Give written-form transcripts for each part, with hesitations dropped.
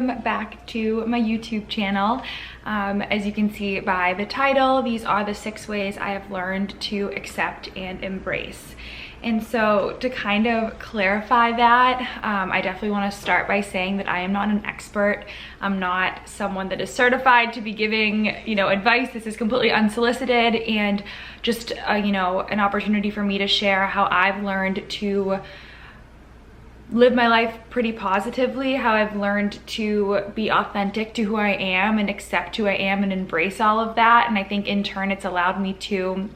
welcome back to my YouTube channel. As you can see by the title, these are the 6 ways I have learned to accept and embrace. And so to kind of clarify that, I definitely want to start by saying that I am not an expert. I'm not someone that is certified to be giving, advice. This is completely unsolicited and just, an opportunity for me to share how I've learned to live my life pretty positively, how I've learned to be authentic to who I am and accept who I am and embrace all of that. And I think in turn it's allowed me to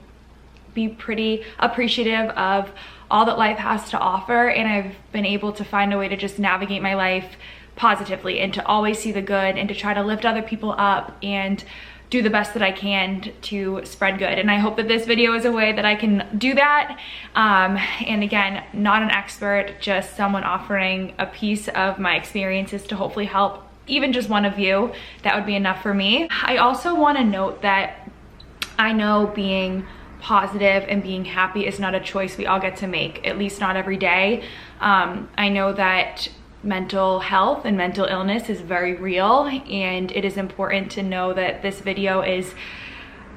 be pretty appreciative of all that life has to offer, and I've been able to find a way to just navigate my life positively and to always see the good and to try to lift other people up and do the best that I can to spread good. And I hope that this video is a way that I can do that. And again, not an expert, just someone offering a piece of my experiences to hopefully help even just one of you. That would be enough for me. I also want to note that I know being positive and being happy is not a choice we all get to make, at least not every day. I know that mental health and mental illness is very real, and it is important to know that this video is,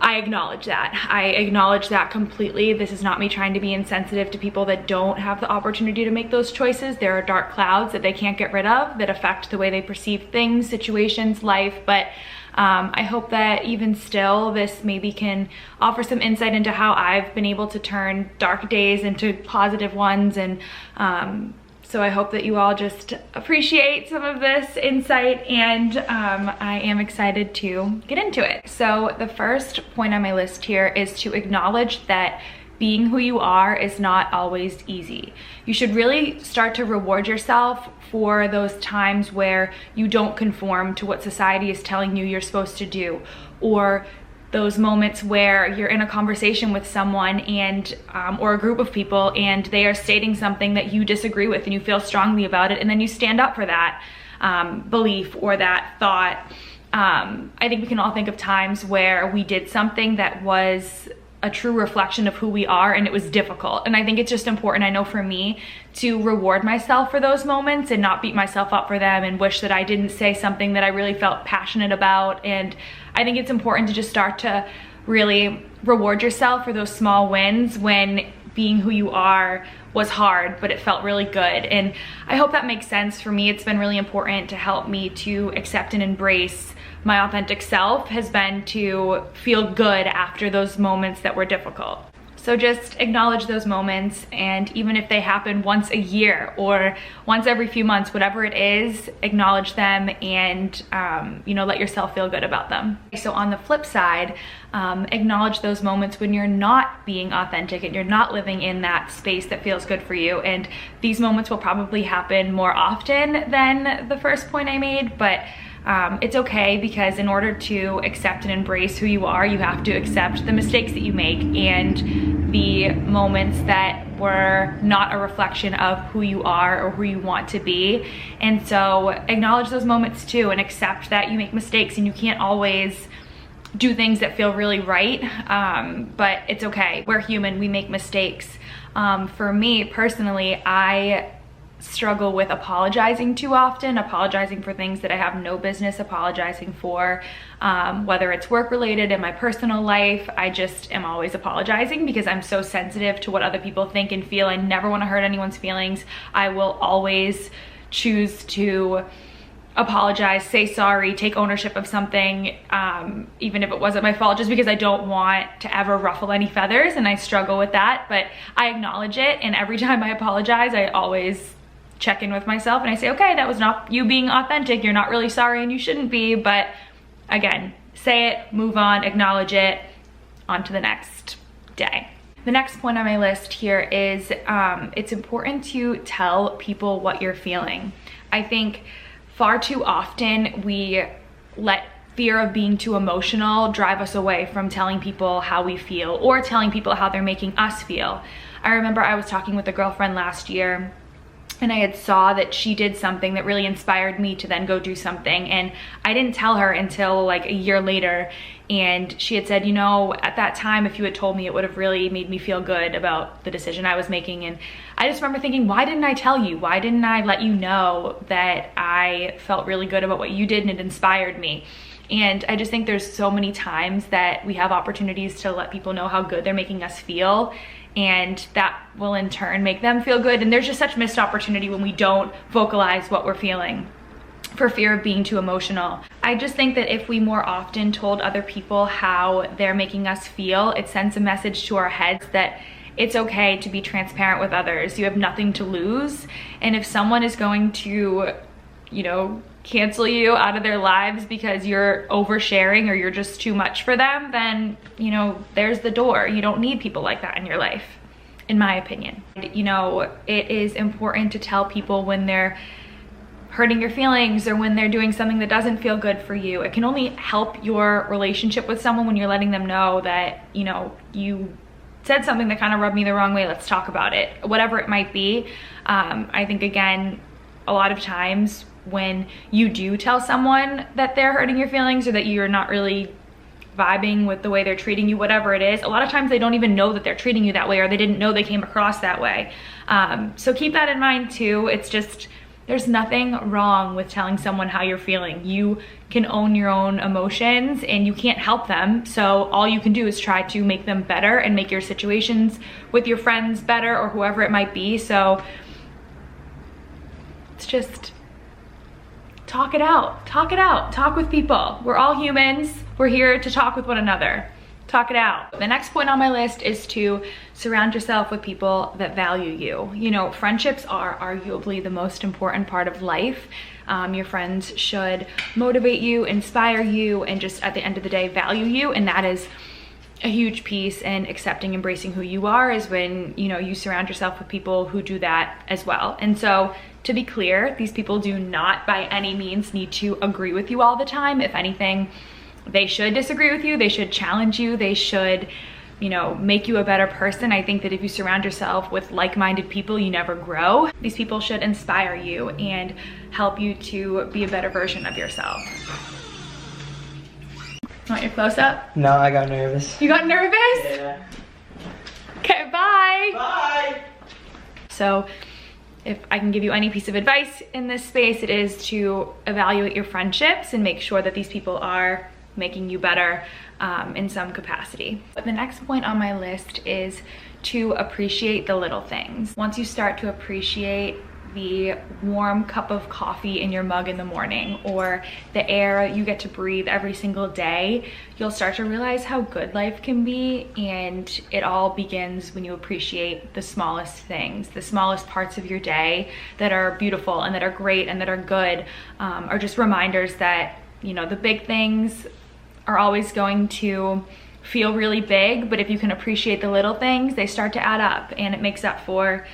I acknowledge that completely. This is not me trying to be insensitive to people that don't have the opportunity to make those choices. There are dark clouds that they can't get rid of that affect the way they perceive things, situations, life, but I hope that even still this maybe can offer some insight into how I've been able to turn dark days into positive ones. And so I hope that you all just appreciate some of this insight, and I am excited to get into it. So the first point on my list here is to acknowledge that being who you are is not always easy. You should really start to reward yourself for those times where you don't conform to what society is telling you you're supposed to do, or those moments where you're in a conversation with someone and or a group of people and they are stating something that you disagree with and you feel strongly about it, and then you stand up for that belief or that thought. I think we can all think of times where we did something that was a true reflection of who we are and it was difficult, and I think it's just important, I know for me, to reward myself for those moments and not beat myself up for them and wish that I didn't say something that I really felt passionate about. And I think it's important to just start to really reward yourself for those small wins when being who you are was hard, but it felt really good. And I hope that makes sense. For me, it's been really important to help me to accept and embrace my authentic self, has been to feel good after those moments that were difficult. So just acknowledge those moments, and even if they happen once a year or once every few months, whatever it is, acknowledge them and let yourself feel good about them. So on the flip side, acknowledge those moments when you're not being authentic and you're not living in that space that feels good for you. And these moments will probably happen more often than the first point I made, but it's okay, because in order to accept and embrace who you are, you have to accept the mistakes that you make and the moments that were not a reflection of who you are or who you want to be. And so acknowledge those moments too, and accept that you make mistakes and you can't always do things that feel really right, but it's okay. We're human, we make mistakes. For me personally, I struggle with apologizing too often, apologizing for things that I have no business apologizing for, whether it's work related in my personal life. I just am always apologizing because I'm so sensitive to what other people think and feel. I never want to hurt anyone's feelings. I will always choose to apologize, say sorry, take ownership of something, even if it wasn't my fault, just because I don't want to ever ruffle any feathers, and I struggle with that. But I acknowledge it, and every time I apologize, I always check in with myself and I say, okay, that was not you being authentic, you're not really sorry and you shouldn't be. But again, say it, move on, acknowledge it, on to the next day. The next point on my list here is it's important to tell people what you're feeling. I think far too often we let fear of being too emotional drive us away from telling people how we feel or telling people how they're making us feel. I remember I was talking with a girlfriend last year, and I had saw that she did something that really inspired me to then go do something, and I didn't tell her until like a year later. And she had said, you know, at that time, if you had told me, it would have really made me feel good about the decision I was making. And I just remember thinking, why didn't I tell you? Why didn't I let you know that I felt really good about what you did and it inspired me? And I just think there's so many times that we have opportunities to let people know how good they're making us feel, and that will in turn make them feel good. And there's just such missed opportunity when we don't vocalize what we're feeling for fear of being too emotional. I just think that if we more often told other people how they're making us feel, it sends a message to our heads that it's okay to be transparent with others. You have nothing to lose. And if someone is going to, you know, cancel you out of their lives because you're oversharing or you're just too much for them, then, you know, there's the door. You don't need people like that in your life, in my opinion. You know, it is important to tell people when they're hurting your feelings or when they're doing something that doesn't feel good for you. It can only help your relationship with someone when you're letting them know that, you know, you said something that kind of rubbed me the wrong way. Let's talk about it, whatever it might be. I think, again, a lot of times when you do tell someone that they're hurting your feelings or that you're not really vibing with the way they're treating you, whatever it is, a lot of times they don't even know that they're treating you that way, or they didn't know they came across that way. So keep that in mind too. It's just, there's nothing wrong with telling someone how you're feeling. You can own your own emotions and you can't help them. So all you can do is try to make them better and make your situations with your friends better or whoever it might be. So it's just, talk it out, talk it out, talk with people. We're all humans. We're here to talk with one another. Talk it out. The next point on my list is to surround yourself with people that value you. You know, friendships are arguably the most important part of life. Your friends should motivate you, inspire you, and just at the end of the day, value you. And that is a huge piece in accepting, embracing who you are, is when, you know, you surround yourself with people who do that as well. And so, to be clear, these people do not by any means need to agree with you all the time. If anything, they should disagree with you, they should challenge you, they should, you know, make you a better person. I think that if you surround yourself with like-minded people, you never grow. These people should inspire you and help you to be a better version of yourself. Want your close-up? No, I got nervous. You got nervous? Yeah. Okay, bye. Bye. So, if I can give you any piece of advice in this space, it is to evaluate your friendships and make sure that these people are making you better in some capacity. But the next point on my list is to appreciate the little things. Once you start to appreciate the warm cup of coffee in your mug in the morning, or the air you get to breathe every single day, you'll start to realize how good life can be. And it all begins when you appreciate the smallest things, the smallest parts of your day that are beautiful and that are great and that are good, are just reminders that, you know, the big things are always going to feel really big, but if you can appreciate the little things, they start to add up, and it makes up for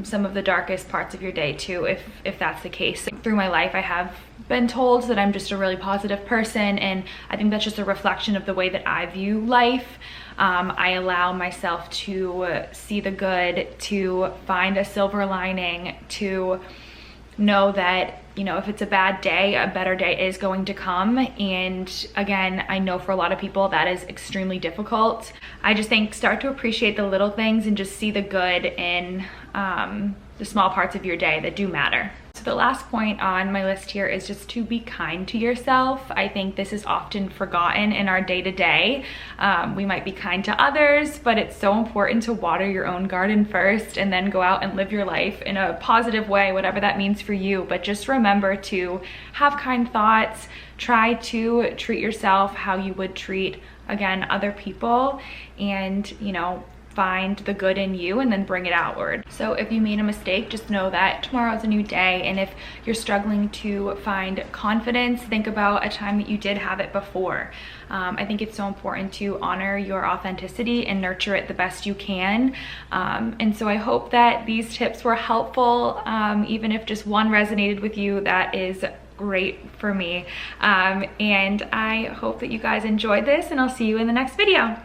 some of the darkest parts of your day too, if that's the case. Through my life, I have been told that I'm just a really positive person, and I think that's just a reflection of the way that I view life. I allow myself to see the good, to find a silver lining, to know that, you know, if it's a bad day, a better day is going to come. And again, I know for a lot of people that is extremely difficult. I just think start to appreciate the little things and just see the good in the small parts of your day that do matter. So the last point on my list here is just to be kind to yourself. I think this is often forgotten in our day-to-day. We might be kind to others, but it's so important to water your own garden first and then go out and live your life in a positive way, whatever that means for you. But just remember to have kind thoughts. Try to treat yourself how you would treat, again, other people, and, you know, find the good in you and then bring it outward. So if you made a mistake, just know that tomorrow is a new day. And if you're struggling to find confidence, think about a time that you did have it before. I think it's so important to honor your authenticity and nurture it the best you can. And so I hope that these tips were helpful. Even if just one resonated with you, that is great for me. And I hope that you guys enjoyed this, and I'll see you in the next video.